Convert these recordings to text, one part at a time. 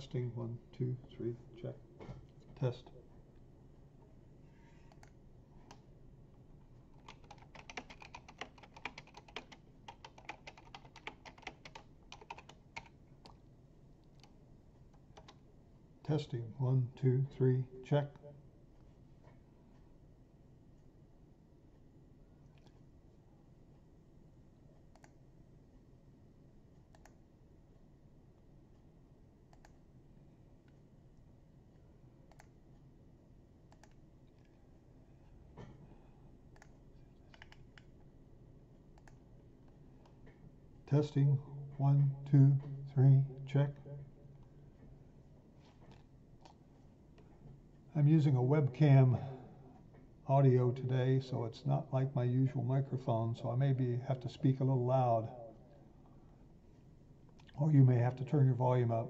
Testing, 1, 2, 3, check. Test. Testing, 1, 2, 3, check. Testing, 1, 2, 3, check. I'm using a webcam audio today, so it's not like my usual microphone, so I may have to speak a little loud, or you may have to turn your volume up.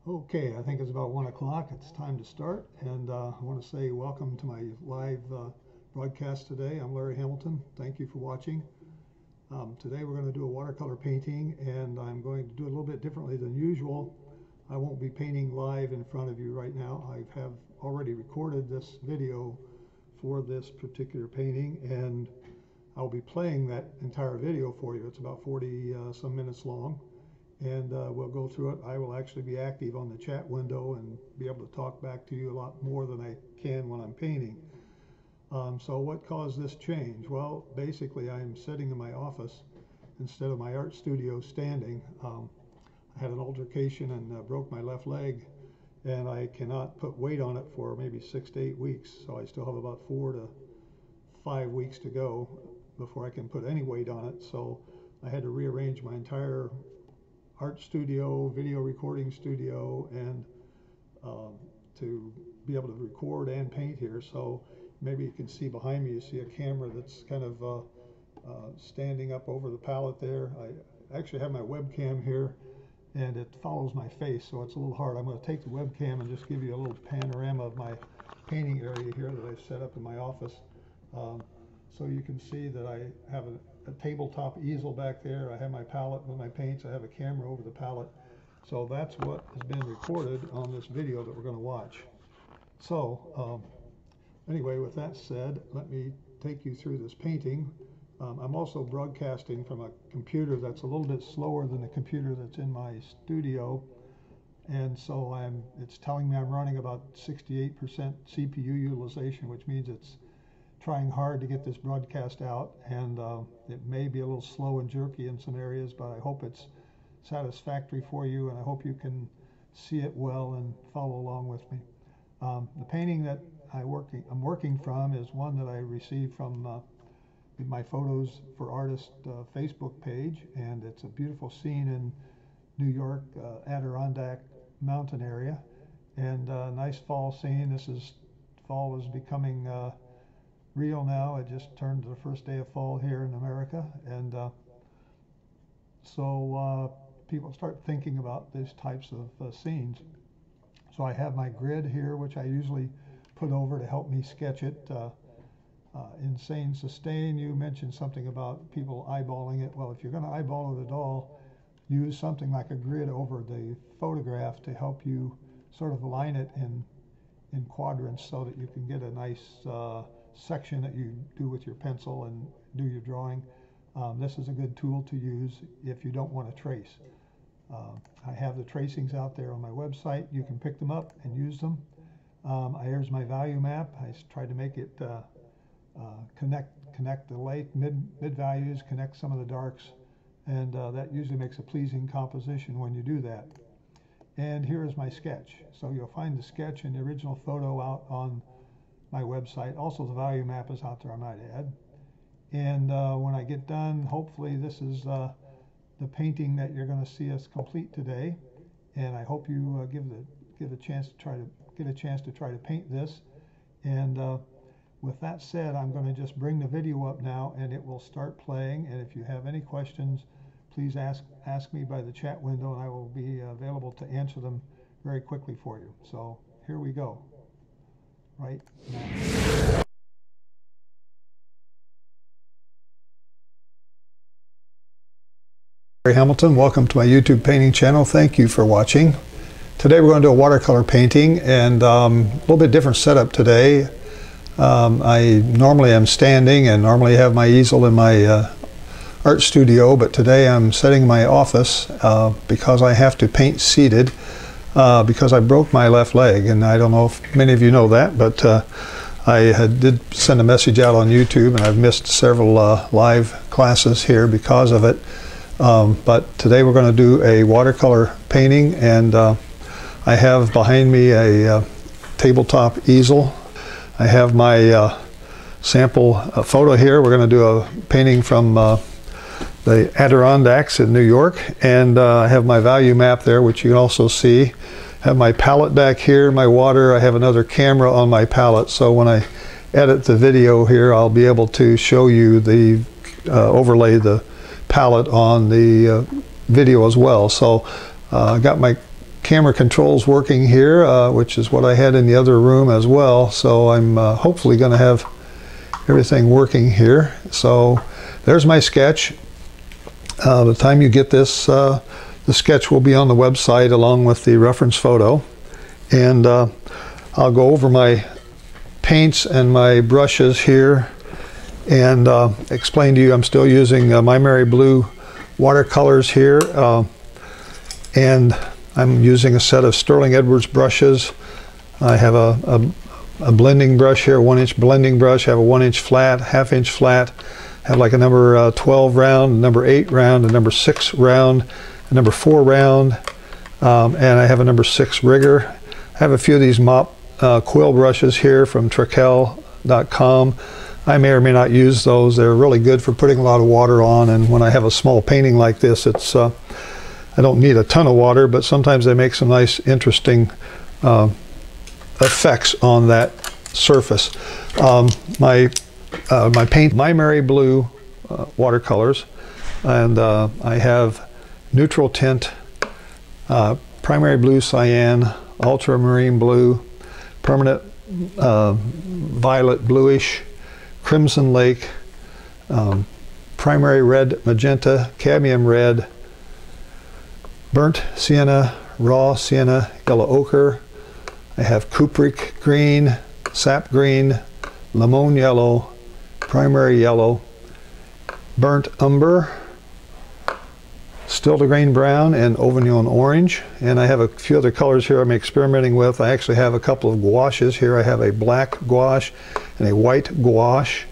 Okay, I think it's about 1 o'clock. It's time to start, and I want to say welcome to my live broadcast today. I'm Larry Hamilton. Thank you for watching. Today we're going to do a watercolor painting, and I'm going to do it a little bit differently than usual. I won't be painting live in front of you right now. I have already recorded this video for this particular painting, and I'll be playing that entire video for you. It's about 40 some minutes long, and we'll go through it. I will actually be active on the chat window and be able to talk back to you a lot more than I can when I'm painting. So what caused this change? Well, basically I'm sitting in my office instead of my art studio standing. I had an altercation and broke my left leg, and I cannot put weight on it for maybe 6 to 8 weeks. So I still have about 4 to 5 weeks to go before I can put any weight on it. So I had to rearrange my entire art studio, video recording studio, and to be able to record and paint here. So maybe you can see behind me, you see a camera that's kind of standing up over the palette there. I actually have my webcam here, and it follows my face, so it's a little hard. I'm going to take the webcam and just give you a little panorama of my painting area here that I've set up in my office. So you can see that I have a tabletop easel back there. I have my palette with my paints. I have a camera over the palette. So that's what has been recorded on this video that we're going to watch. So anyway, with that said, let me take you through this painting. I'm also broadcasting from a computer that's a little bit slower than the computer that's in my studio, and so it's telling me I'm running about 68% CPU utilization, which means it's trying hard to get this broadcast out, and it may be a little slow and jerky in some areas, but I hope it's satisfactory for you, and I hope you can see it well and follow along with me. The painting that I'm working from is one that I received from my Photos for Artists Facebook page, and it's a beautiful scene in New York, Adirondack mountain area, and a nice fall scene. Fall is becoming real now. It just turned the first day of fall here in America, and so people start thinking about these types of scenes. So I have my grid here, which I usually put over to help me sketch it. Insane Sustain, you mentioned something about people eyeballing it. Well, if you're going to eyeball it at all, use something like a grid over the photograph to help you sort of align it in quadrants so that you can get a nice section that you do with your pencil and do your drawing. This is a good tool to use if you don't want to trace. I have the tracings out there on my website. You can pick them up and use them. Here's my value map. I tried to make it connect the light mid values, connect some of the darks, and that usually makes a pleasing composition when you do that. And here is my sketch. So you'll find the sketch and the original photo out on my website. Also the value map is out there, I might add. And when I get done, hopefully this is the painting that you're going to see us complete today, and I hope you get a chance to try to paint this. And with that said, I'm going to just bring the video up now, and it will start playing. And if you have any questions, please ask me by the chat window, and I will be available to answer them very quickly for you. So here we go. Right now. Larry Hamilton, welcome to my YouTube painting channel. Thank you for watching. Today we're going to do a watercolor painting, and a little bit different setup today. I normally am standing and normally have my easel in my art studio, but today I'm sitting in my office because I have to paint seated because I broke my left leg, and I don't know if many of you know that, but I did send a message out on YouTube, and I've missed several live classes here because of it. But today we're going to do a watercolor painting, and I have behind me a tabletop easel. I have my sample photo here. We're going to do a painting from the Adirondacks in New York, and I have my value map there, which you can also see. I have my palette back here, my water. I have another camera on my palette, so when I edit the video here, I'll be able to show you the overlay the palette on the video as well. So I got my camera controls working here, which is what I had in the other room as well. So I'm hopefully going to have everything working here. So there's my sketch. By the time you get this, the sketch will be on the website along with the reference photo. And I'll go over my paints and my brushes here and explain to you I'm still using My Merry Blue watercolors here. And I'm using a set of Sterling Edwards brushes. I have a blending brush here, 1-inch blending brush. I have a 1-inch flat, half-inch flat. I have like a number 12 round, number 8 round, a number 6 round, a number 4 round, and I have a number 6 rigger. I have a few of these mop quill brushes here from Trekell.com. I may or may not use those. They're really good for putting a lot of water on, and when I have a small painting like this, it's I don't need a ton of water, but sometimes they make some nice, interesting effects on that surface. My paint, My Merry Blue watercolors, and I have neutral tint, primary blue cyan, ultramarine blue, permanent violet bluish, crimson lake, primary red magenta, cadmium red, burnt sienna, raw sienna, yellow ochre. I have cupric green, sap green, lemon yellow, primary yellow, burnt umber, still to grain brown, and Auvergne orange. And I have a few other colors here I'm experimenting with. I actually have a couple of gouaches here. I have a black gouache and a white gouache.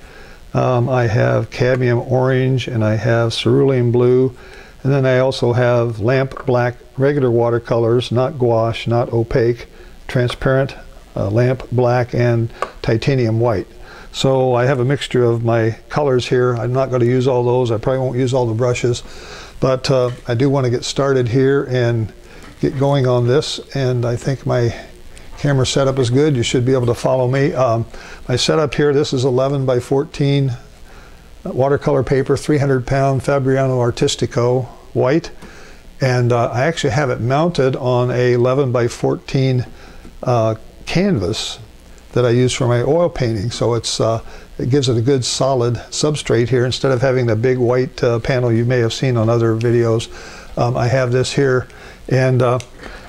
I have cadmium orange, and I have cerulean blue. And then I also have lamp black regular watercolors, not gouache, not opaque, transparent, lamp black, and titanium white. So I have a mixture of my colors here. I'm not going to use all those. I probably won't use all the brushes, but I do want to get started here and get going on this. And I think my camera setup is good. You should be able to follow me. My setup here, this is 11 by 14 watercolor paper, 300-pound Fabriano Artistico white, and I actually have it mounted on a 11 by 14 canvas that I use for my oil painting. So it gives it a good solid substrate here instead of having the big white panel you may have seen on other videos. I have this here, and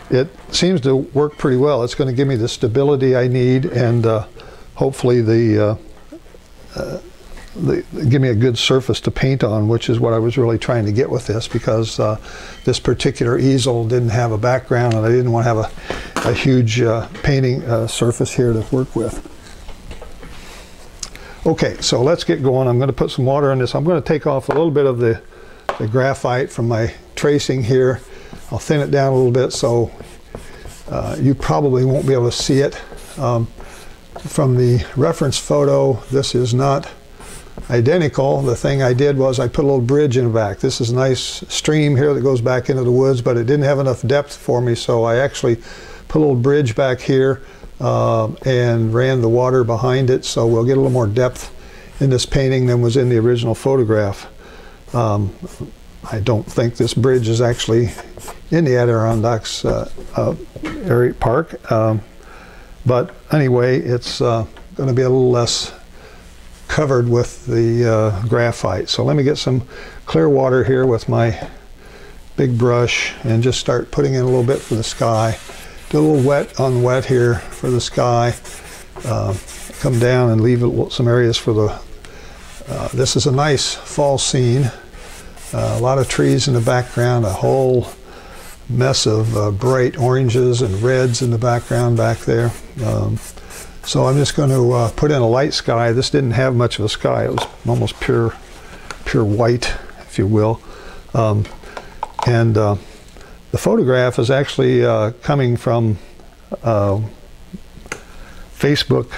it seems to work pretty well. It's going to give me the stability I need, and hopefully give me a good surface to paint on, which is what I was really trying to get with this, because this particular easel didn't have a background, and I didn't want to have a huge painting surface here to work with. Okay, so let's get going. I'm going to put some water on this. I'm going to take off a little bit of the graphite from my tracing here. I'll thin it down a little bit so you probably won't be able to see it. From the reference photo, this is not identical. The thing I did was I put a little bridge in the back. This is a nice stream here that goes back into the woods, but it didn't have enough depth for me, so I actually put a little bridge back here and ran the water behind it, so we'll get a little more depth in this painting than was in the original photograph. I don't think this bridge is actually in the Adirondacks area park, but anyway, it's going to be a little less covered with the graphite. So let me get some clear water here with my big brush and just start putting in a little bit for the sky. Do a little wet on wet here for the sky. Come down and leave some areas for the, this is a nice fall scene. A lot of trees in the background, a whole mess of bright oranges and reds in the background back there. So I'm just going to put in a light sky. This didn't have much of a sky. It was almost pure white, if you will. The photograph is actually coming from Facebook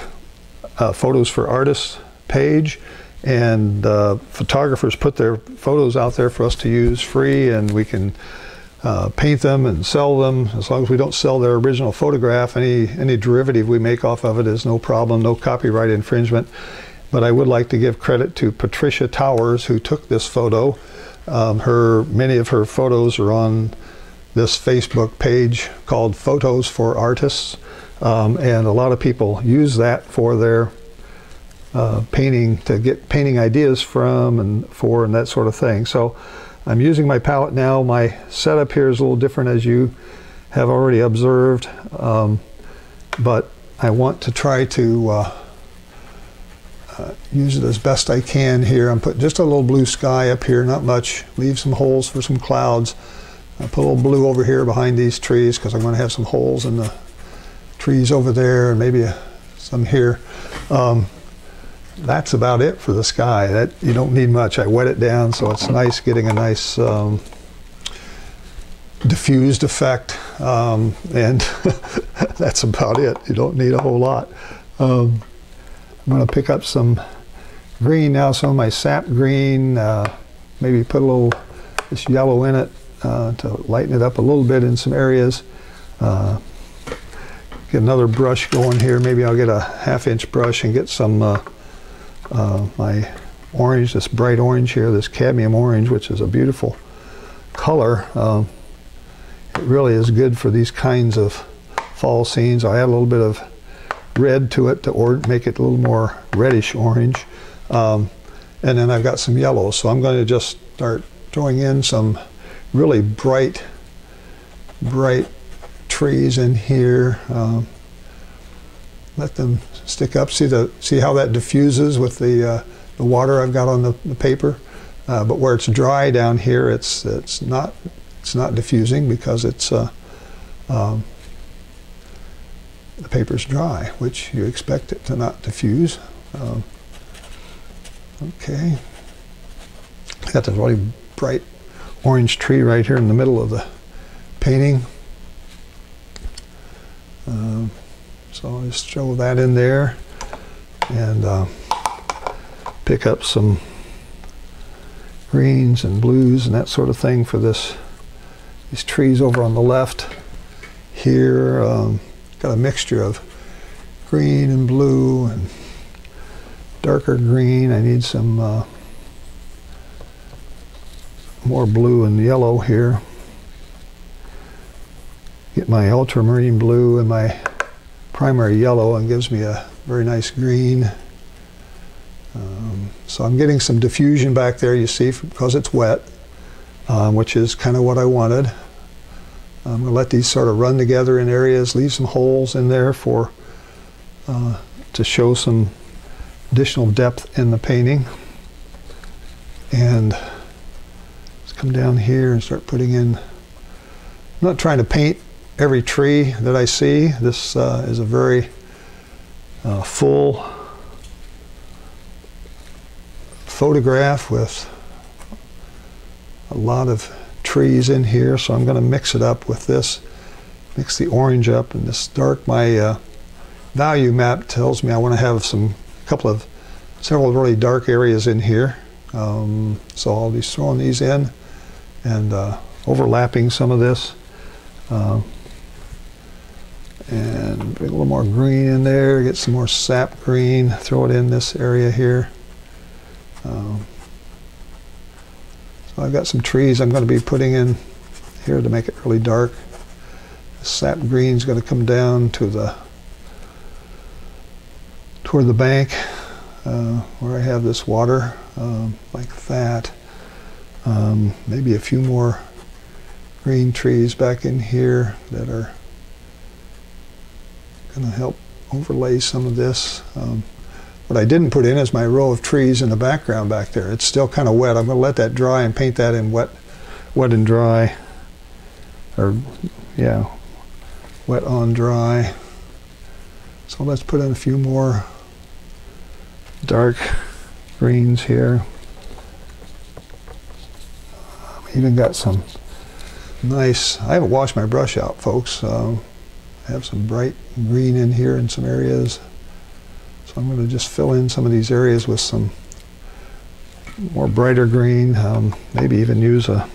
Photos for Artists page, and photographers put their photos out there for us to use free, and we can paint them and sell them. As long as we don't sell their original photograph, any derivative we make off of it is no problem, no copyright infringement. But I would like to give credit to Patricia Towers, who took this photo. Many of her photos are on this Facebook page called Photos for Artists, and a lot of people use that for their painting, to get painting ideas from and that sort of thing. So I'm using my palette now. My setup here is a little different, as you have already observed, but I want to try to use it as best I can here. I'm putting just a little blue sky up here, not much. Leave some holes for some clouds. I put a little blue over here behind these trees because I'm going to have some holes in the trees over there, and maybe some here. That's about it for the sky. That you don't need much. I wet it down so it's nice, getting a nice diffused effect, and that's about it. You don't need a whole lot. I'm going to pick up some green now, some of my sap green, maybe put a little this yellow in it to lighten it up a little bit in some areas. Get another brush going here. Maybe I'll get a 1/2-inch brush and get some my orange, this bright orange here, this cadmium orange, which is a beautiful color. It really is good for these kinds of fall scenes. I add a little bit of red to it to make it a little more reddish orange. And then I've got some yellow, so I'm going to just start throwing in some really bright trees in here. Let them stick up. See how that diffuses with the water I've got on the paper. But where it's dry down here, it's not diffusing because it's the paper's dry, which you expect it to not diffuse. Okay, got this really bright orange tree right here in the middle of the painting. So I'll just throw that in there and pick up some greens and blues and that sort of thing for these trees over on the left here. Got a mixture of green and blue and darker green. I need some more blue and yellow here. Get my ultramarine blue and my primary yellow, and gives me a very nice green. So I'm getting some diffusion back there, you see, because it's wet, which is kind of what I wanted. I'm going to let these sort of run together in areas, leave some holes in there for to show some additional depth in the painting. And let's come down here and start putting in. I'm not trying to paint every tree that I see. This is a very full photograph with a lot of trees in here, so I'm going to mix it up with this, mix the orange up and this dark. My value map tells me I want to have several really dark areas in here, so I'll be throwing these in and overlapping some of this. And bring a little more green in there, get some more sap green, throw it in this area here. So I've got some trees I'm going to be putting in here to make it really dark. The sap green is going to come down to toward the bank where I have this water, like that. Maybe a few more green trees back in here that are going to help overlay some of this. What I didn't put in is my row of trees in the background back there. It's still kind of wet. I'm going to let that dry and paint that in wet and dry. Or, yeah, wet on dry. So let's put in a few more dark greens here. Even got some nice, I haven't washed my brush out, folks. I have some bright green in here in some areas. So I'm going to just fill in some of these areas with some more brighter green. Maybe even use a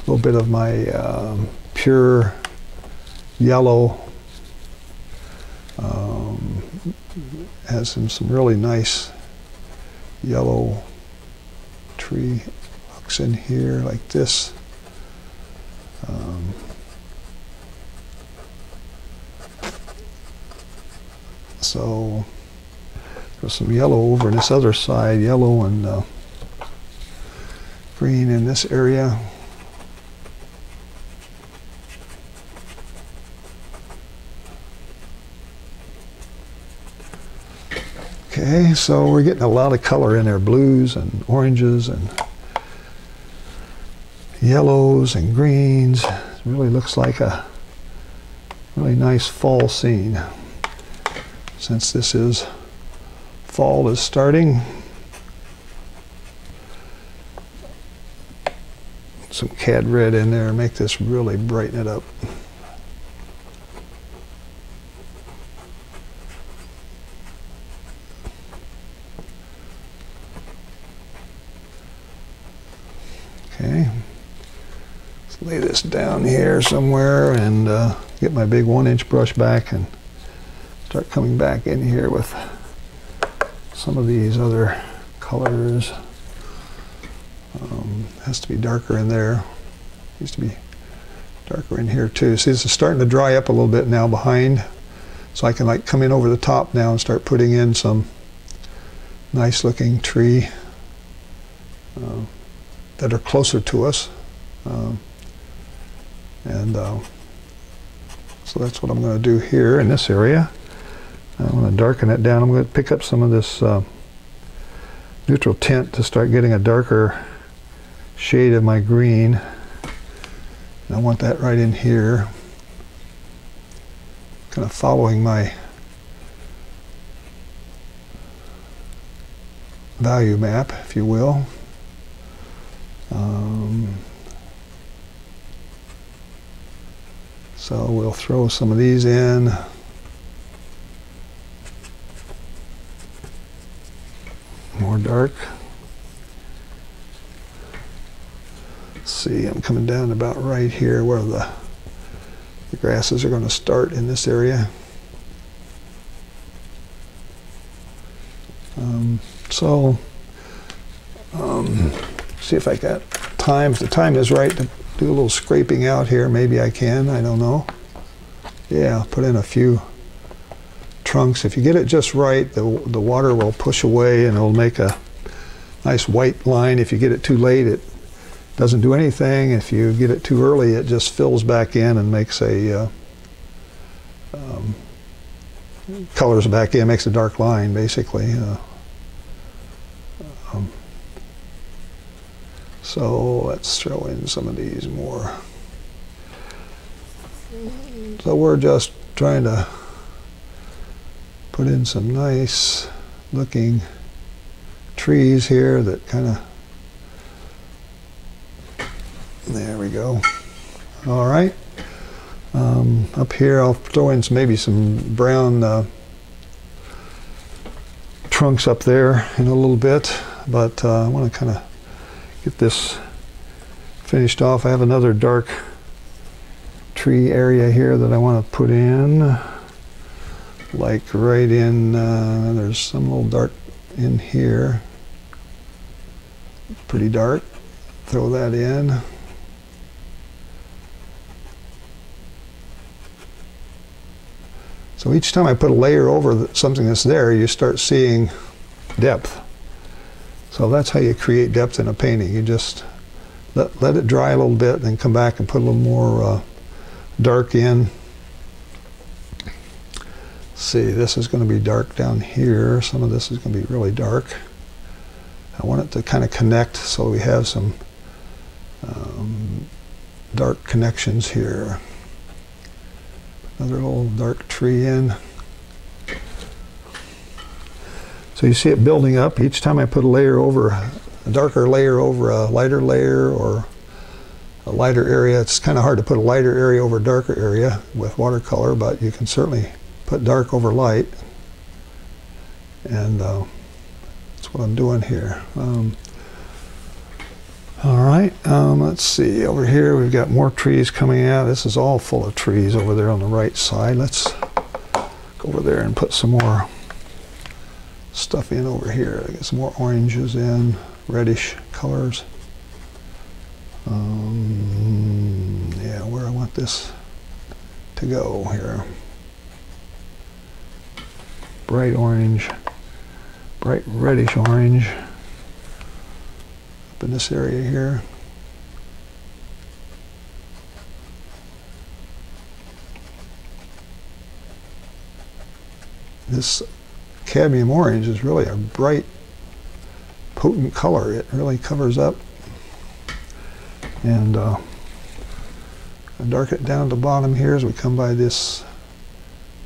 little bit of my pure yellow. Has some really nice yellow tree hooks in here like this. Um, so there's some yellow over on this other side, yellow and green in this area. Okay, so we're getting a lot of color in there, blues and oranges and yellows and greens. It really looks like a really nice fall scene. Since this is fall is starting, some cad red in there, make this really brighten it up. Okay, let's lay this down here somewhere and get my big 1-inch brush back and start coming back in here with some of these other colors. Has to be darker in there. Needs to be darker in here too. See, this is starting to dry up a little bit now behind, so I can like come in over the top now and start putting in some nice looking tree that are closer to us. So that's what I'm going to do here in this area. I'm going to darken it down. I'm going to pick up some of this neutral tint to start getting a darker shade of my green. And I want that right in here, kind of following my value map, if you will. So we'll throw some of these in. More dark. Let's see, I'm coming down about right here where the grasses are going to start in this area. See if I got time. If the time is right to do a little scraping out here, maybe I can. I don't know. Yeah, put in a few trunks. If you get it just right, the water will push away and it'll make a nice white line. If you get it too late, it doesn't do anything. If you get it too early, it just fills back in and makes a colors back in, makes a dark line basically. So let's throw in some of these more. So we're just trying to put in some nice looking trees here that kind of, there we go. All right. Up here I'll throw in maybe some brown trunks up there in a little bit, but I want to kind of get this finished off. I have another dark tree area here that I want to put in, like right in, there's some little dark in here, pretty dark, throw that in. So each time I put a layer over something that's there, you start seeing depth. So that's how you create depth in a painting. You just let it dry a little bit, then come back and put a little more dark in. See, this is going to be dark down here. Some of this is going to be really dark. I want it to kind of connect, so we have some dark connections here. Another little dark tree in. So you see it building up. Each time I put a layer over, a darker layer over a lighter layer or a lighter area. It's kind of hard to put a lighter area over a darker area with watercolor, but you can certainly put dark over light. And that's what I'm doing here. All right, let's see. Over here we've got more trees coming out. This is all full of trees over there on the right side. Let's go over there and put some more stuff in over here. Get some more oranges in, reddish colors. Yeah, want this to go here. Bright orange, bright reddish orange up in this area here. This cadmium orange is really a bright, potent color. It really covers up. And I darken it down to the bottom here as we come by this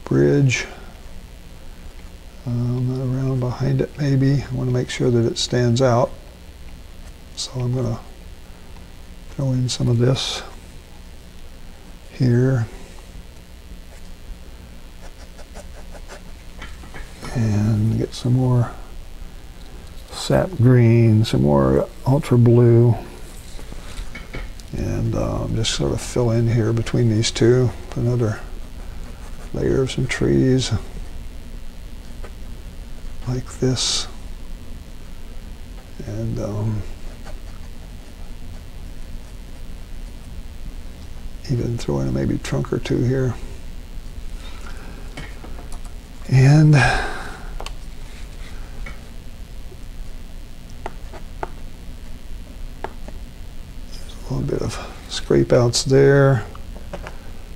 bridge. Around behind it maybe. I want to make sure that it stands out. So I'm going to throw in some of this here. And get some more sap green, some more ultra blue. And just sort of fill in here between these two. Put another layer of some trees like this. And even throw in maybe a trunk or two here. And a little bit of scrape outs there.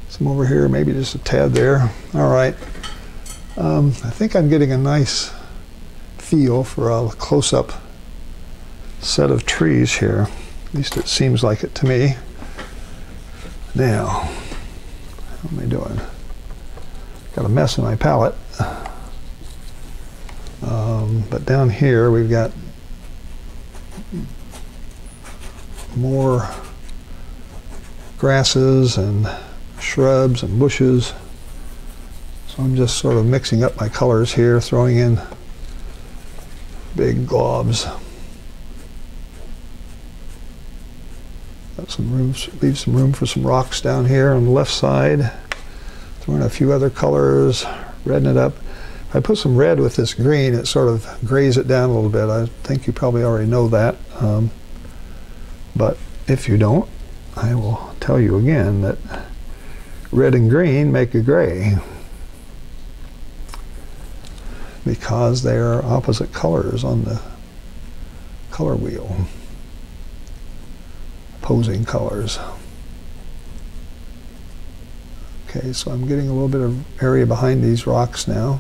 Some over here, maybe just a tad there. All right. I think I'm getting a nice feel for a close-up set of trees here. At least it seems like it to me. Now, how am I doing? Got a mess in my palette. But down here we've got more grasses and shrubs and bushes. So I'm just sort of mixing up my colors here, throwing in big globs. Got some room, leave some room for some rocks down here on the left side. Throw in a few other colors, redden it up. If I put some red with this green, it sort of grays it down a little bit. I think you probably already know that. But if you don't, I will tell you again that red and green make a gray because they are opposite colors on the color wheel, opposing colors. Okay, so I'm getting a little bit of area behind these rocks now.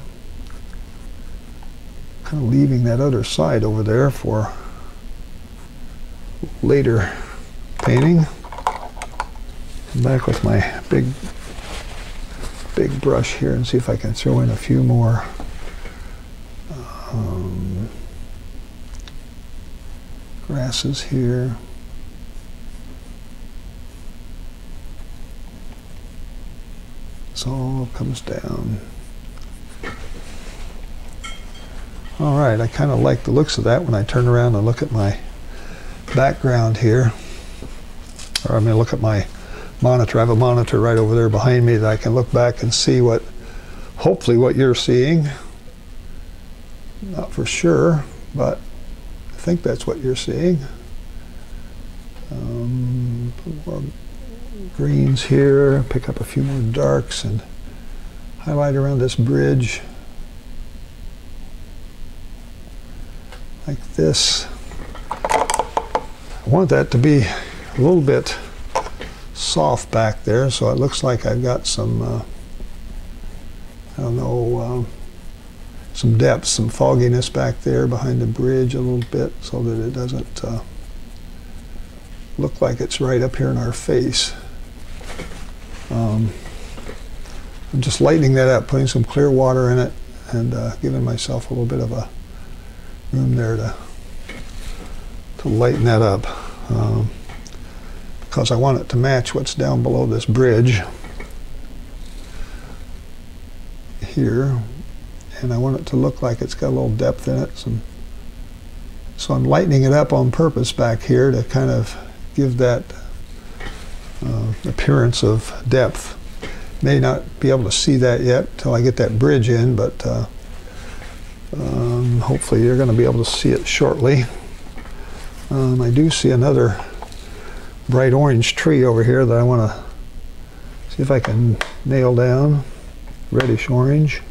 Kind of leaving that other side over there for later painting. Come back with my big brush here and see if I can throw in a few more grasses here. This all comes down. All right, I kind of like the looks of that when I turn around and look at my background here. Or I'm going to look at my monitor. I have a monitor right over there behind me that I can look back and see what, hopefully what you're seeing. Not for sure, but I think that's what you're seeing. Put more greens here, pick up a few more darks and highlight around this bridge like this. I want that to be a little bit soft back there, so it looks like I've got some I don't know, some depth, some fogginess back there behind the bridge a little bit, so that it doesn't look like it's right up here in our face. I'm just lightening that up, putting some clear water in it, and giving myself a little bit of a room there to lighten that up, because I want it to match what's down below this bridge here, and I want it to look like it's got a little depth in it. So I'm lightening it up on purpose back here to kind of give that appearance of depth. May not be able to see that yet until I get that bridge in, but hopefully you're going to be able to see it shortly. I do see another bright orange tree over here that I want to See if I can nail down reddish orange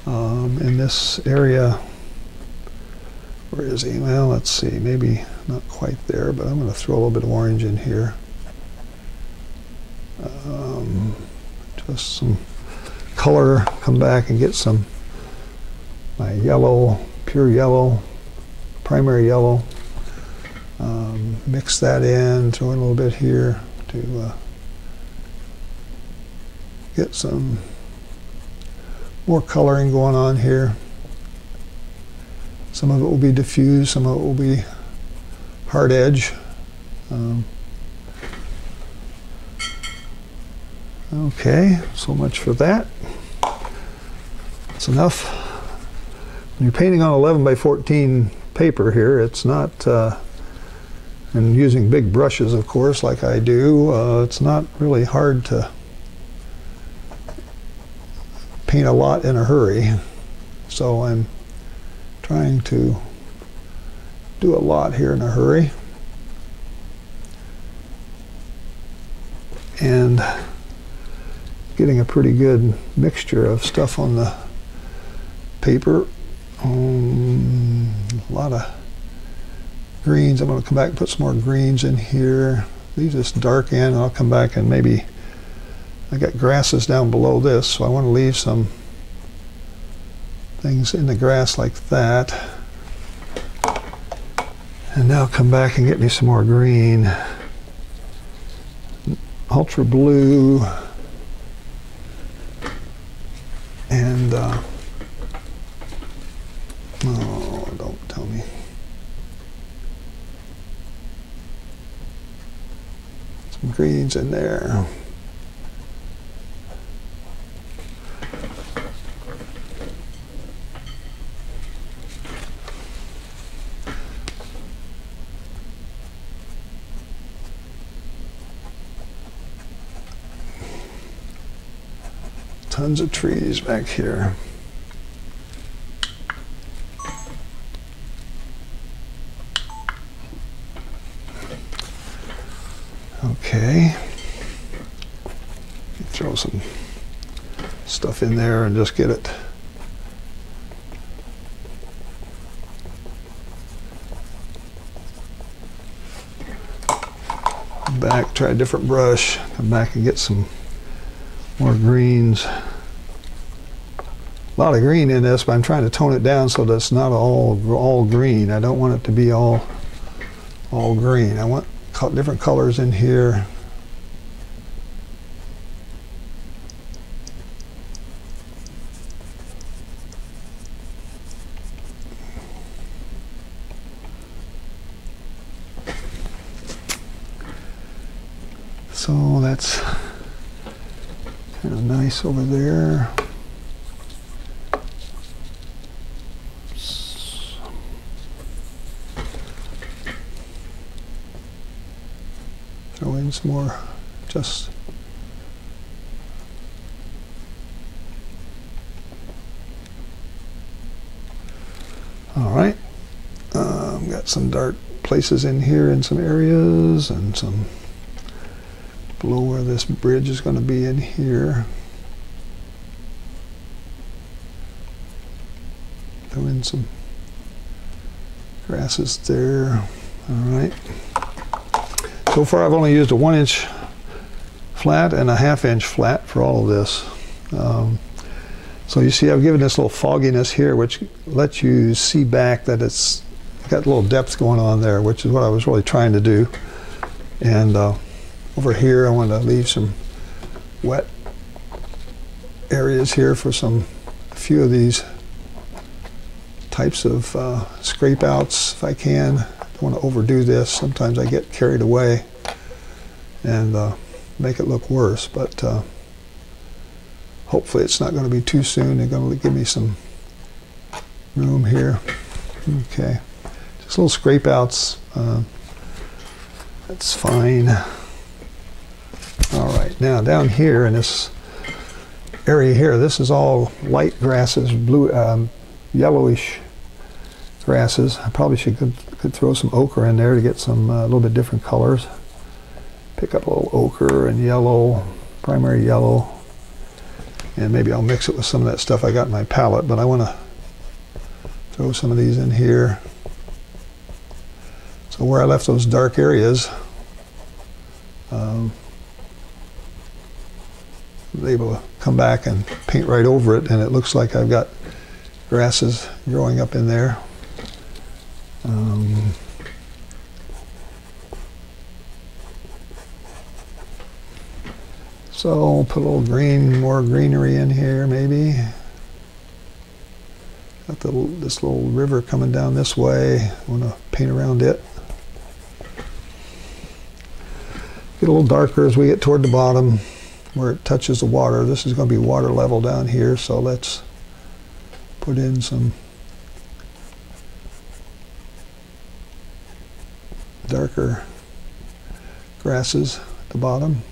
in this area. Where is he? Well, let's see, maybe not quite there, but I'm going to throw a little bit of orange in here. Just some color, come back and get some my yellow, pure yellow, primary yellow. Mix that in, throw in a little bit here to get some more coloring going on here. Some of it will be diffuse, some of it will be hard edge. Okay, so much for that. That's enough. When you're painting on 11 by 14 paper here, it's not, and using big brushes, of course, like I do, it's not really hard to paint a lot in a hurry. So I'm trying to do a lot here in a hurry. And getting a pretty good mixture of stuff on the paper. A lot of greens. I'm going to come back and put some more greens in here. Leave this dark in, and I'll come back and maybe, I got grasses down below this, so I want to leave some things in the grass like that. And now come back and get me some more green. Ultra blue. And, oh, don't tell me. Some greens in there. Tons of trees back here. Okay. Throw some stuff in there and just get it. Back, try a different brush, come back and get some more greens. A lot of green in this, but I'm trying to tone it down so that it's not all green. I don't want it to be all green. I want different colors in here. So that's kind of nice over there. Throw in some more, just all right. Got some dark places in here in some areas, and some below where this bridge is going to be in here. Throw in some grasses there. All right. So far I've only used a 1-inch flat and a 1/2-inch flat for all of this. So you see I've given this little fogginess here, which lets you see back that it's got a little depth going on there, which is what I was really trying to do. And over here I want to leave some wet areas here for a few of these types of scrape outs if I can. Want to overdo this. Sometimes I get carried away and make it look worse, but hopefully it's not going to be too soon. They're going to give me some room here. Okay, just little scrape outs. That's fine. All right, now down here in this area here, this is all light grasses, blue, yellowish grasses. I probably could throw some ochre in there to get some a little bit different colors. Pick up a little ochre and yellow, primary yellow, and maybe I'll mix it with some of that stuff I got in my palette, but I want to throw some of these in here. So where I left those dark areas, I was able to come back and paint right over it, and it looks like I've got grasses growing up in there. So I'll put a little green, more greenery in here maybe. Got this little river coming down this way. I want to paint around it. Get a little darker as we get toward the bottom where it touches the water. This is going to be water level down here, so let's put in some darker grasses at the bottom.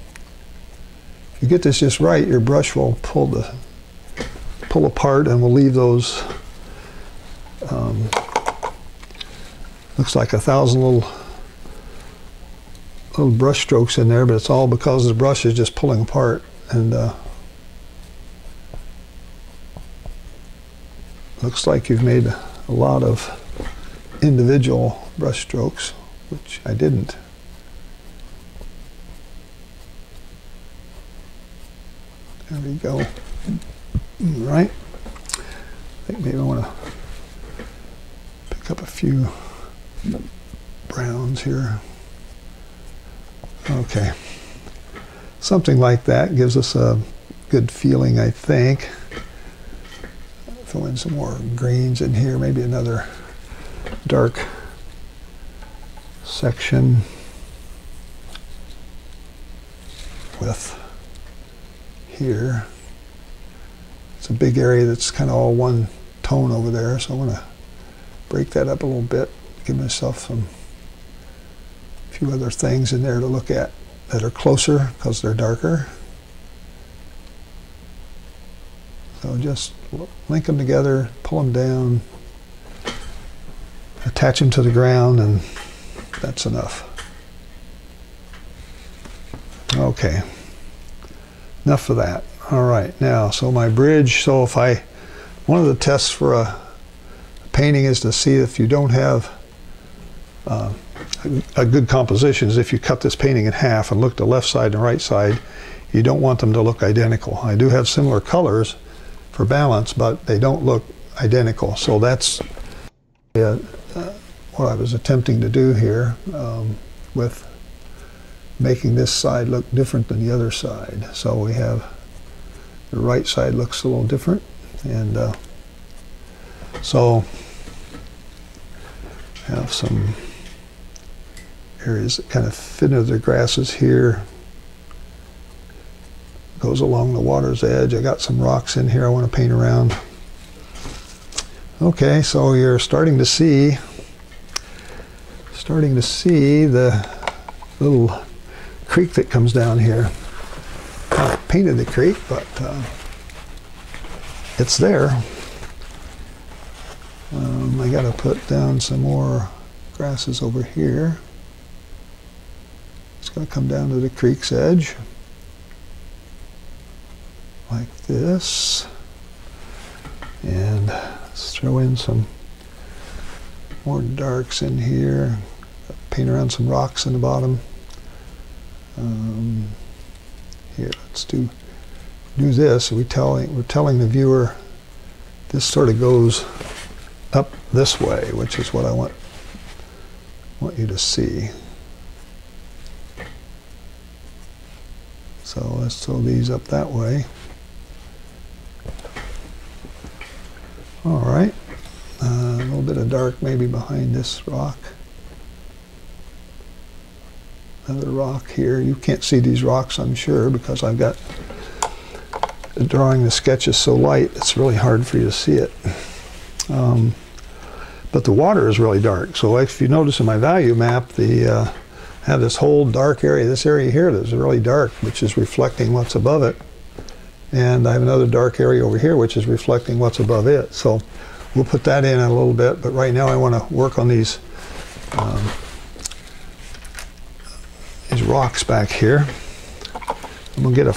If you get this just right, your brush will pull apart and will leave those looks like 1,000 little brush strokes in there, but it's all because the brush is just pulling apart, and looks like you've made a lot of individual brush strokes, which I didn't. There we go. All right. I think maybe I want to pick up a few browns here. Okay. Something like that gives us a good feeling, I think. Throw in some more greens in here, maybe another dark section with here. It's a big area that's kind of all one tone over there, so I want to break that up a little bit, give myself a few other things in there to look at that are closer because they're darker. So just link them together, pull them down, attach them to the ground, and that's enough. Okay, enough of that. All right, now, so my bridge, so if one of the tests for a painting is to see if you don't have a good composition is if you cut this painting in half and look the left side and right side, you don't want them to look identical. I do have similar colors for balance, but they don't look identical. So that's what I was attempting to do here with making this side look different than the other side. So we have the right side looks a little different, and so have some areas that kind of fit into the grasses here. Goes along the water's edge. I got some rocks in here I want to paint around. Okay, so you're starting to see the little creek that comes down here. I painted the creek, but it's there. I got to put down some more grasses over here. It's going to come down to the creek's edge, like this. And let's throw in some more darks in here. Paint around some rocks in the bottom. Here, let's do this. We're telling the viewer this sort of goes up this way, which is what I want you to see. So let's throw these up that way. All right, a little bit of dark maybe behind this rock. Another rock here. You can't see these rocks, I'm sure, because I've got drawing the sketch is so light, it's really hard for you to see it. But the water is really dark. So if you notice in my value map, I have this whole dark area, this area here that's really dark, which is reflecting what's above it. And I have another dark area over here, which is reflecting what's above it. So we'll put that in a little bit, but right now I want to work on these rocks back here. I'm going to get a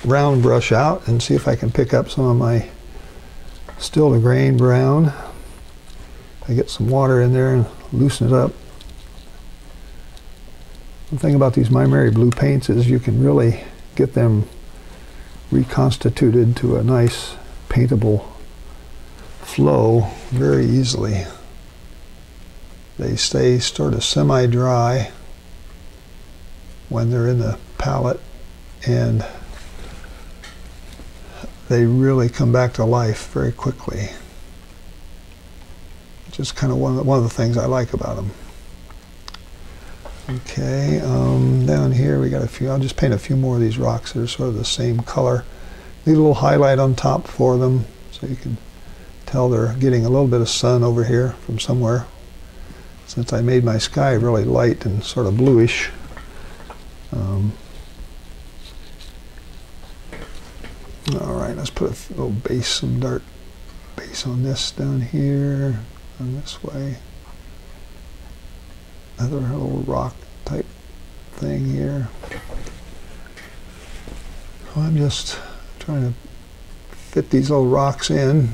round brush out and see if I can pick up some of my still the grain brown. I get some water in there and loosen it up. The thing about these My Mary blue paints is you can really get them reconstituted to a nice paintable flow very easily. They stay sort of semi-dry when they're in the palette, and they really come back to life very quickly. Just kind of one of the things I like about them. Okay, down here we got a few. I'll just paint a few more of these rocks that are sort of the same color. Leave a little highlight on top for them so you can tell they're getting a little bit of sun over here from somewhere. Since I made my sky really light and sort of bluish. All right, let's put a little base, some dark base on this down here, on this way. Another little rock type thing here. I'm just trying to fit these little rocks in,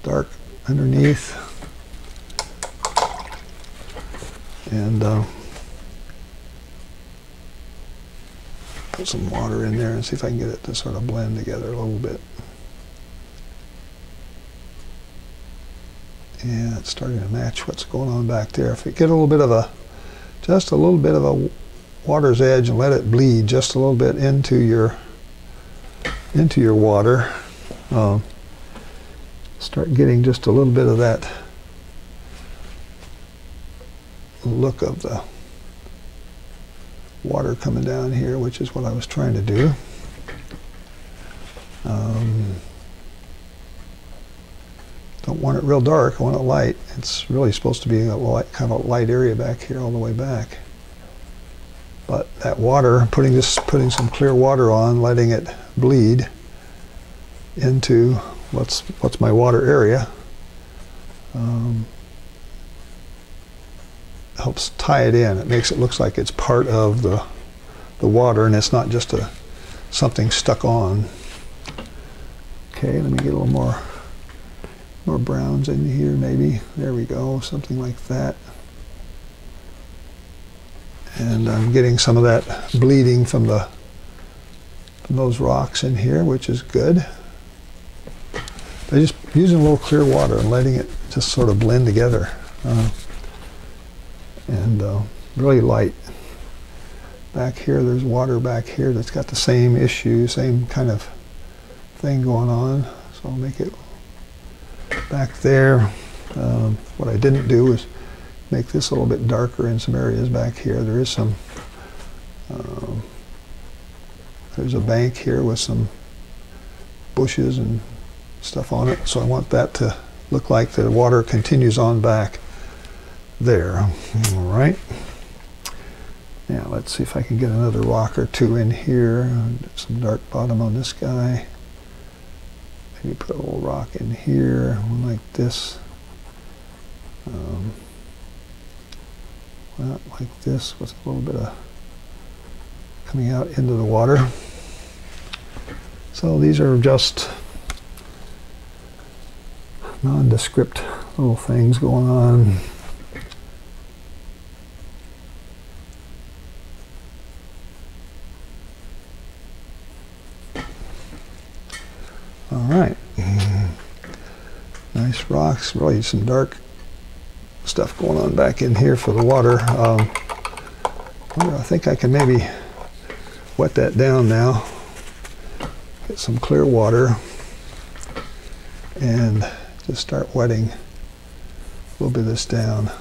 dark underneath, and put some water in there and see if I can get it to sort of blend together a little bit. Yeah, it's starting to match what's going on back there. If you get a little bit of a, just a little bit of a water's edge and let it bleed just a little bit into your water, start getting just a little bit of that look of the water coming down here, which is what I was trying to do. Don't want it real dark, I want it light. It's really supposed to be a light, kind of a light area back here all the way back. But that water, putting some clear water on, letting it bleed into what's my water area, helps tie it in. It makes it look like it's part of the water and it's not just something stuck on. Okay, let me get a little more browns in here maybe. There we go, something like that. And I'm getting some of that bleeding from those rocks in here, which is good. They're just using a little clear water and letting it just sort of blend together. And really light. Back here, there's water back here that's got the same issue, same kind of thing going on. So I'll make it back there. What I didn't do is make this a little bit darker in some areas back here. There is some, there's a bank here with some bushes and stuff on it. So I want that to look like the water continues on back there. All right. Now let's see if I can get another rock or two in here. Some dark bottom on this guy. Maybe put a little rock in here, one like this. Not like this, with a little bit of coming out into the water. So these are just nondescript little things going on. All right, nice rocks, really some dark stuff going on back in here for the water. I think I can maybe wet that down now, get some clear water, and just start wetting a little bit of this down.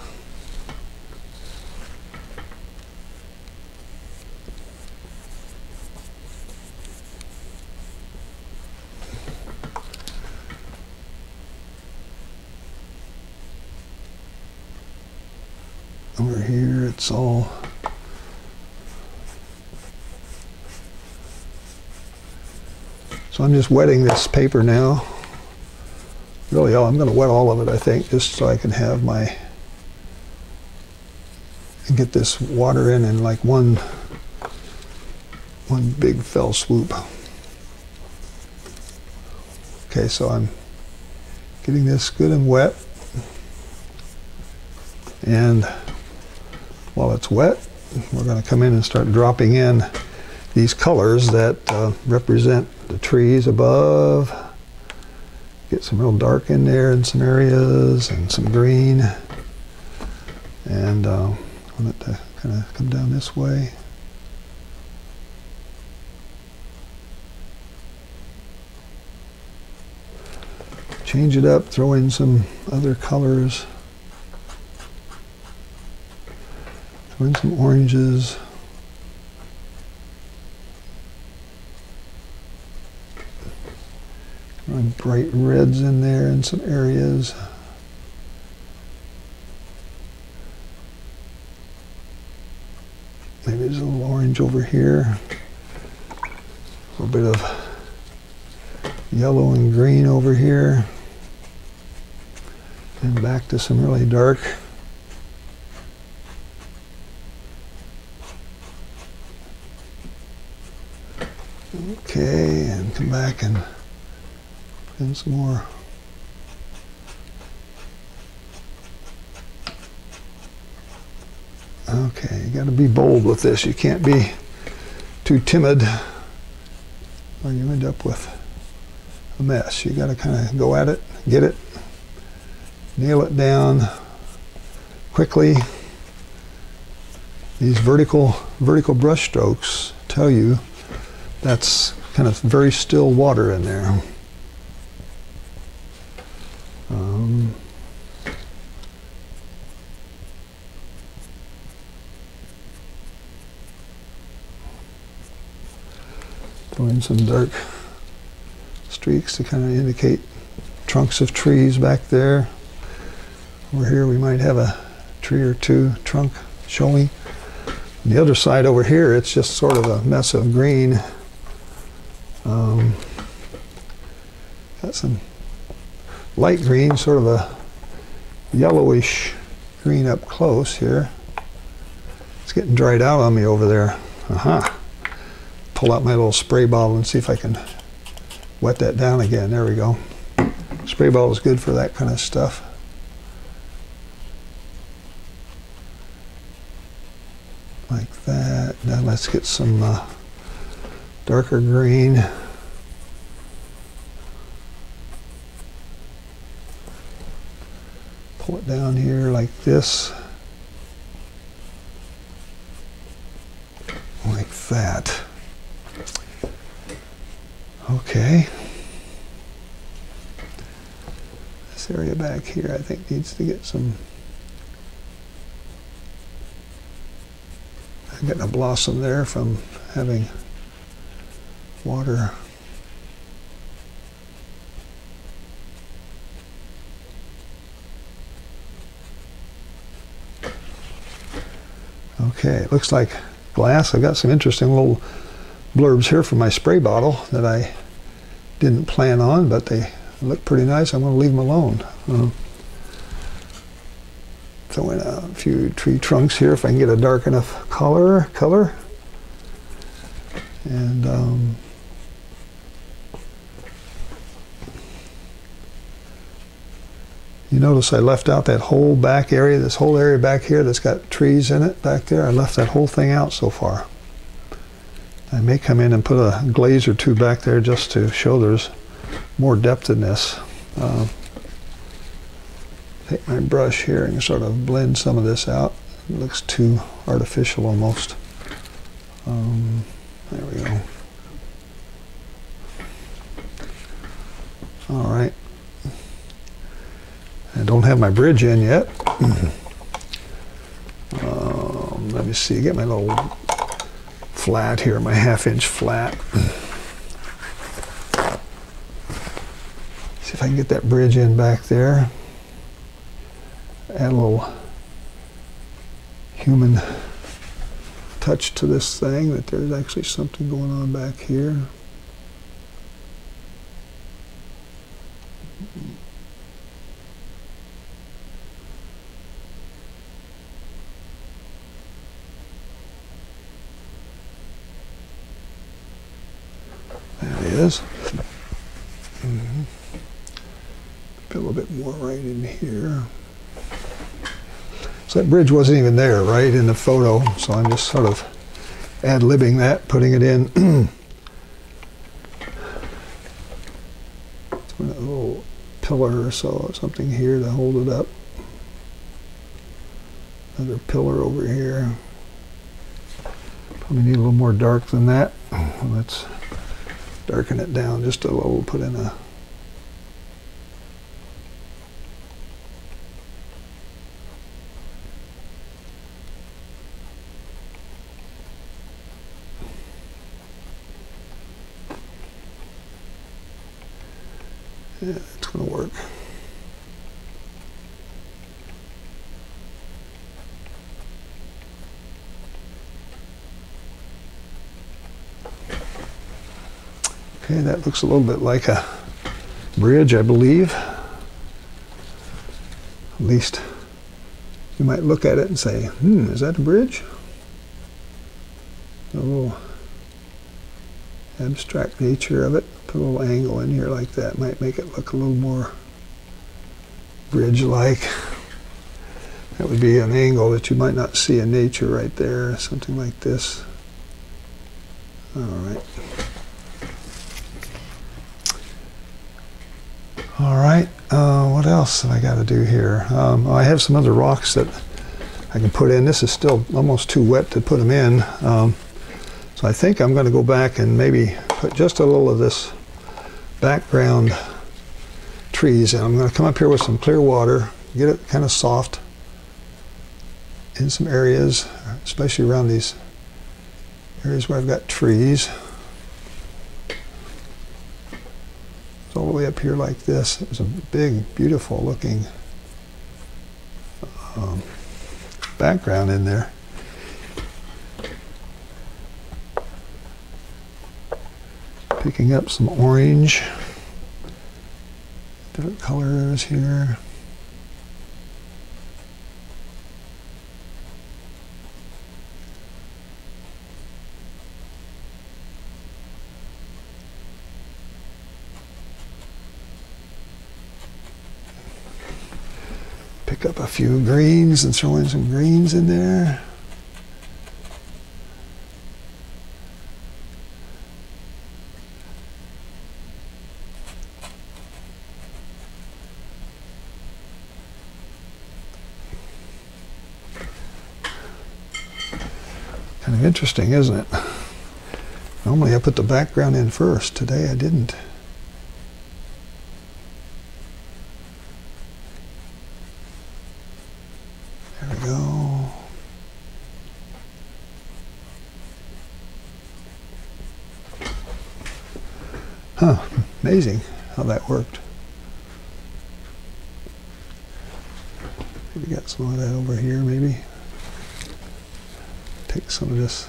Over here, it's all so I'm just wetting this paper now. Really, I'm going to wet all of it, I think, just so I can have my get this water in like one one big fell swoop. Okay, so I'm getting this good and wet, and while it's wet, we're going to come in and start dropping in these colors that represent the trees above. Get some real dark in there in some areas and some green, and I want it to kind of come down this way. Change it up, throw in some other colors. Throw in some oranges. Run bright reds in there in some areas. Maybe there's a little orange over here. A little bit of yellow and green over here. And back to some really dark. Okay, and come back and some more. Okay, you got to be bold with this. You can't be too timid or you end up with a mess. You got to kind of go at it, get it, nail it down quickly. These vertical brush strokes tell you that's kind of very still water in there. Throw in some dark streaks to kind of indicate trunks of trees back there. Over here we might have a tree or two trunk showing. On the other side over here it's just sort of a mess of green. Got some light green, sort of a yellowish green up close here. It's getting dried out on me over there. Pull out my little spray bottle and see if I can wet that down again. There we go. Spray bottle is good for that kind of stuff. Like that. Now let's get some darker green. Pull it down here like this. Like that. Okay. This area back here I think needs to get some. I'm getting a blossom there from having water. Okay, it looks like glass. I've got some interesting little blurbs here from my spray bottle that I didn't plan on, but they look pretty nice. I'm going to leave them alone. Throw in a few tree trunks here if I can get a dark enough color. And you notice I left out that whole back area, this whole area back here that's got trees in it back there. I left that whole thing out so far. I may come in and put a glaze or two back there just to show there's more depth in this. Take my brush here and sort of blend some of this out. It looks too artificial almost. There we go. All right. I don't have my bridge in yet. Let me see, get my little flat here, my 1/2-inch flat. See if I can get that bridge in back there. Add a little human touch to this thing, that there's actually something going on back here. is. Put a little bit more right in here. So that bridge wasn't even there, right, in the photo. So I'm just sort of ad-libbing that, putting it in. A little pillar or so, something here to hold it up. Another pillar over here. Probably need a little more dark than that. Let's darken it down just a little, put in a yeah, it's going to work. Okay, that looks a little bit like a bridge, I believe. At least you might look at it and say, is that a bridge? A little abstract nature of it. Put a little angle in here like that. Might make it look a little more bridge-like. That would be an angle that you might not see in nature right there, something like this. All right. All right, what else have I got to do here? I have some other rocks that I can put in. This is still almost too wet to put them in. So I think I'm going to go back and maybe put just a little of this background trees in. I'm going to come up here with some clear water, get it kind of soft in some areas, especially around these areas where I've got trees. All the way up here like this. There's a big, beautiful looking background in there. Picking up some orange, different colors here. Pick up a few greens and throw in some greens in there. Kind of interesting, isn't it? Normally I put the background in first. Today I didn't. There we go. Huh, amazing how that worked. Maybe got some of that over here, maybe. Take some of this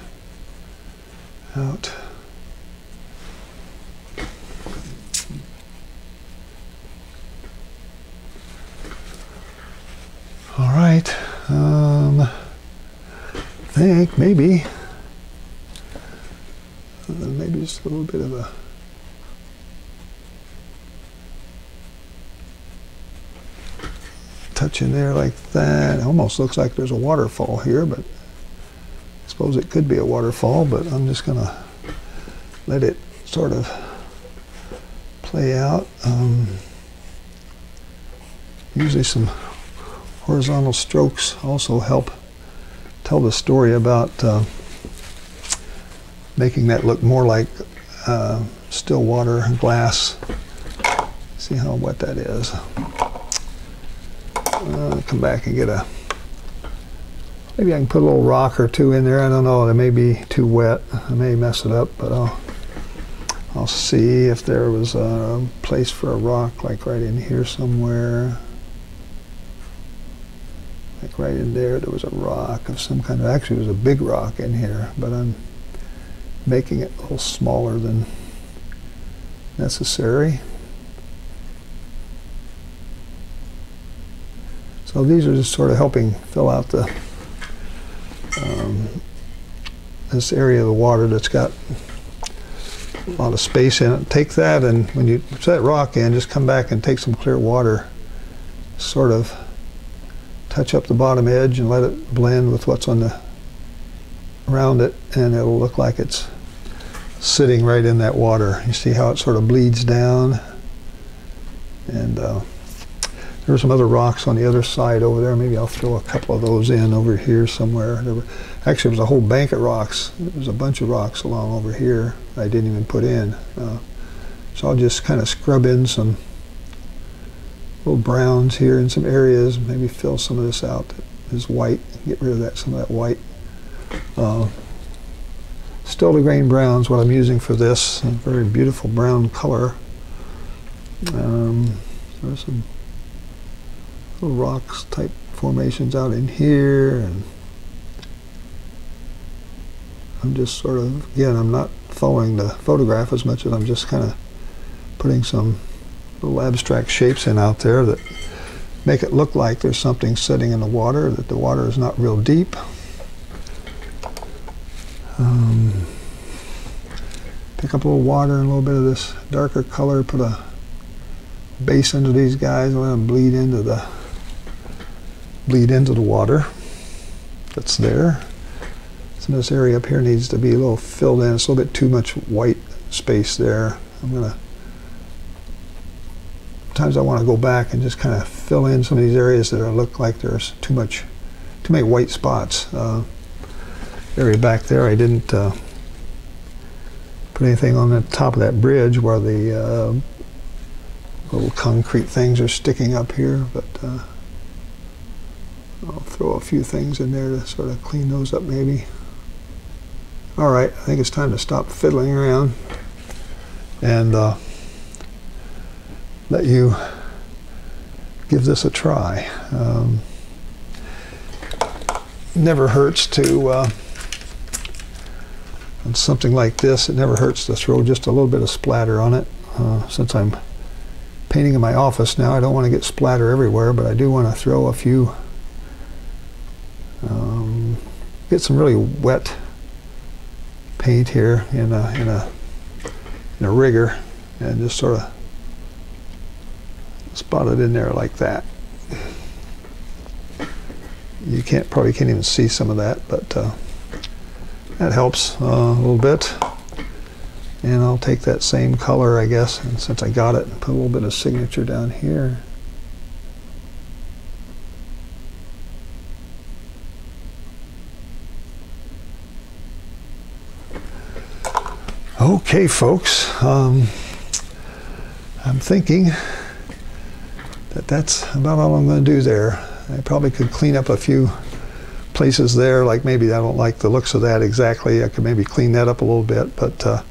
out. All right. I think maybe just a little bit of a touch in there like that. It almost looks like there's a waterfall here, but I suppose it could be a waterfall, but I'm just going to let it sort of play out. Usually some horizontal strokes also help tell the story about making that look more like still water glass. See how wet that is. Come back and get a, maybe I can put a little rock or two in there. I don't know, it may be too wet. I may mess it up, but I'll see if there was a place for a rock, like right in here somewhere. Like right in there, there was a rock of some kind. Actually, there was a big rock in here, but I'm making it a little smaller than necessary. So these are just sort of helping fill out the this area of the water that's got a lot of space in it. Take that, and when you put that rock in, just come back and take some clear water, sort of touch up the bottom edge and let it blend with what's on the around it, and it'll look like it's sitting right in that water. You see how it sort of bleeds down? And there were some other rocks on the other side over there. Maybe I'll throw a couple of those in over here somewhere. Actually, it was a whole bank of rocks. There was a bunch of rocks along over here I didn't even put in. So I'll just kind of scrub in some little browns here in some areas, maybe fill some of this out that is white, get rid of that, some of that white. Still the grain brown's what I'm using for this, a very beautiful brown color. There's some little rocks type formations out in here, and I'm just sort of, again, I'm not following the photograph as much as I'm just kind of putting some little abstract shapes in out there that make it look like there's something sitting in the water, that the water is not real deep. Pick up a little water and a little bit of this darker color, put a base into these guys, and let them bleed into the water that's there. Some of this area up here needs to be a little filled in. It's a little bit too much white space there. Sometimes I want to go back and just kind of fill in some of these areas that look like there's too many white spots. Area back there, I didn't put anything on the top of that bridge where the little concrete things are sticking up here, but I'll throw a few things in there to sort of clean those up maybe. All right, I think it's time to stop fiddling around and let you give this a try. Never hurts to, on something like this, it never hurts to throw just a little bit of splatter on it. Since I'm painting in my office now, I don't want to get splatter everywhere, but I do want to throw a few, get some really wet paint here in a rigger, and just sort of spot it in there like that. You probably can't even see some of that, but that helps a little bit. And I'll take that same color, I guess, and since I got it, put a little bit of signature down here. Okay, folks, I'm thinking that that's about all I'm going to do there. I probably could clean up a few places there, like maybe I don't like the looks of that exactly. I could maybe clean that up a little bit, but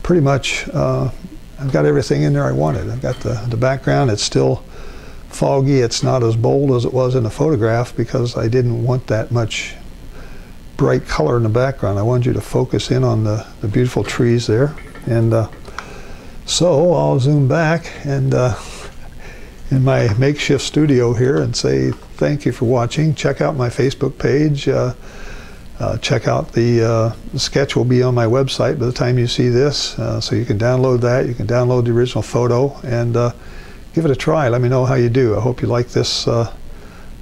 pretty much I've got everything in there I wanted. I've got the background. It's still foggy. It's not as bold as it was in the photograph because I didn't want that much bright color in the background. I wanted you to focus in on the beautiful trees there. And so I'll zoom back and in my makeshift studio here and say thank you for watching. Check out my Facebook page. Check out the sketch will be on my website by the time you see this, so you can download that. You can download the original photo and give it a try. Let me know how you do. I hope you like this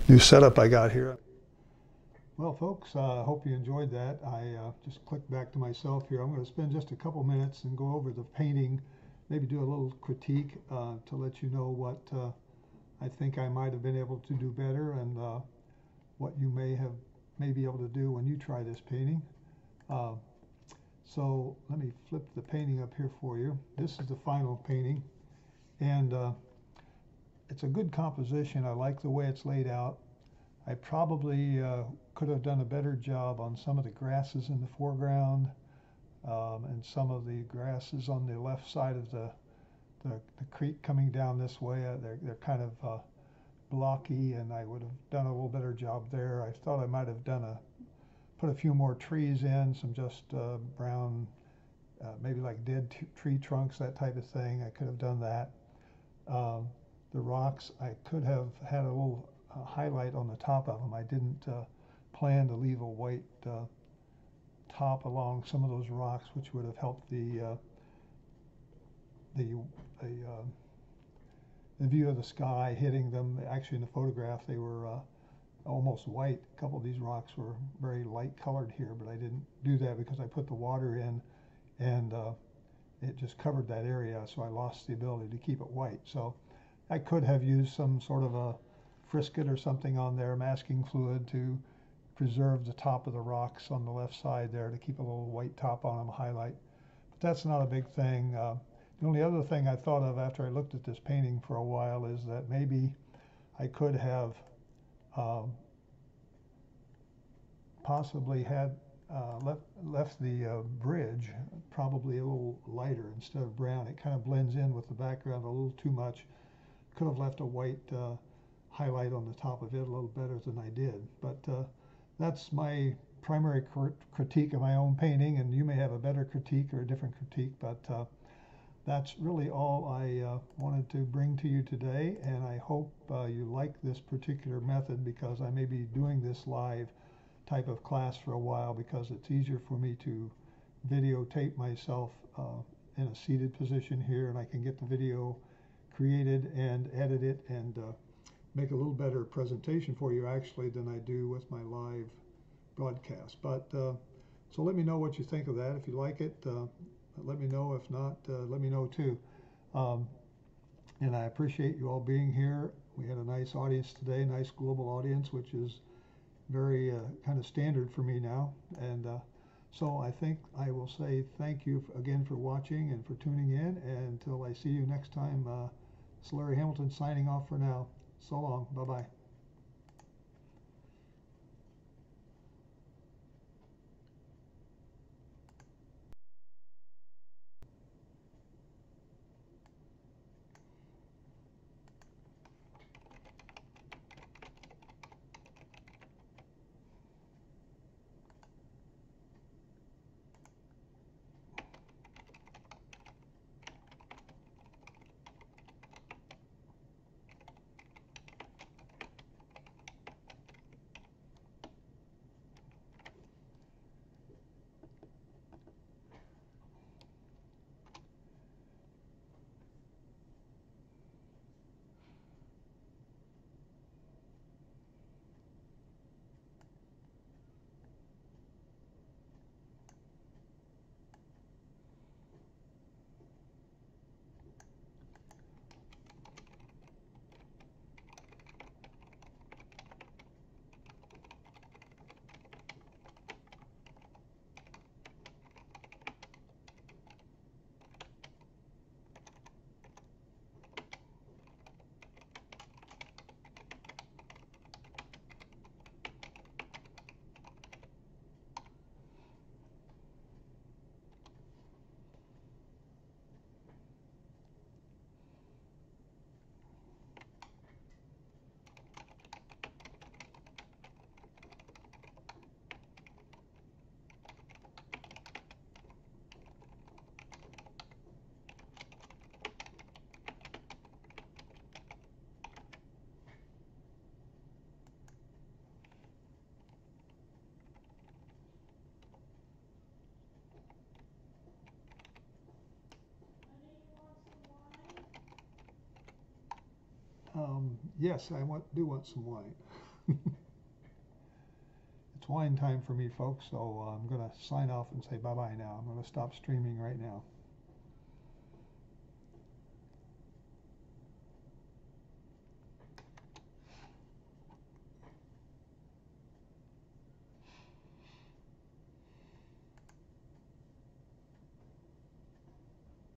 new setup I got here. Well, folks, I hope you enjoyed that. I just clicked back to myself here. I'm going to spend just a couple minutes and go over the painting, maybe do a little critique to let you know what I think I might have been able to do better, and what you may be able to do when you try this painting. So let me flip the painting up here for you. This is the final painting, and it's a good composition. I like the way it's laid out. I probably could have done a better job on some of the grasses in the foreground and some of the grasses on the left side of the creek coming down this way. They're kind of blocky, and I would have done a little better job there. I thought I might have put a few more trees in, some just brown, maybe like dead tree trunks, that type of thing. I could have done that. The rocks, I could have had a little highlight on the top of them. I didn't plan to leave a white top along some of those rocks, which would have helped the the the view of the sky hitting them. Actually, in the photograph, they were almost white. A couple of these rocks were very light colored here, but I didn't do that because I put the water in, and it just covered that area, so I lost the ability to keep it white. So I could have used some sort of a frisket or something on there, masking fluid, to preserve the top of the rocks on the left side there to keep a little white top on them, highlight. But that's not a big thing. The only other thing I thought of after I looked at this painting for a while is that maybe I could have possibly had left the bridge probably a little lighter instead of brown. It kind of blends in with the background a little too much. Could have left a white highlight on the top of it a little better than I did. But that's my primary critique of my own painting, and you may have a better critique or a different critique, but that's really all I wanted to bring to you today, and I hope you like this particular method, because I may be doing this live type of class for a while because it's easier for me to videotape myself in a seated position here, and I can get the video created and edit it and make a little better presentation for you actually than I do with my live broadcast. But so let me know what you think of that. If you like it, let me know. If not, let me know too. And I appreciate you all being here. We had a nice audience today, nice global audience, which is very kind of standard for me now. And so I think I will say thank you again for watching and for tuning in. And until I see you next time, it's Larry Hamilton signing off for now. So long. Bye-bye. Yes, I do want some wine. It's wine time for me, folks, so I'm going to sign off and say bye-bye now. I'm going to stop streaming right now.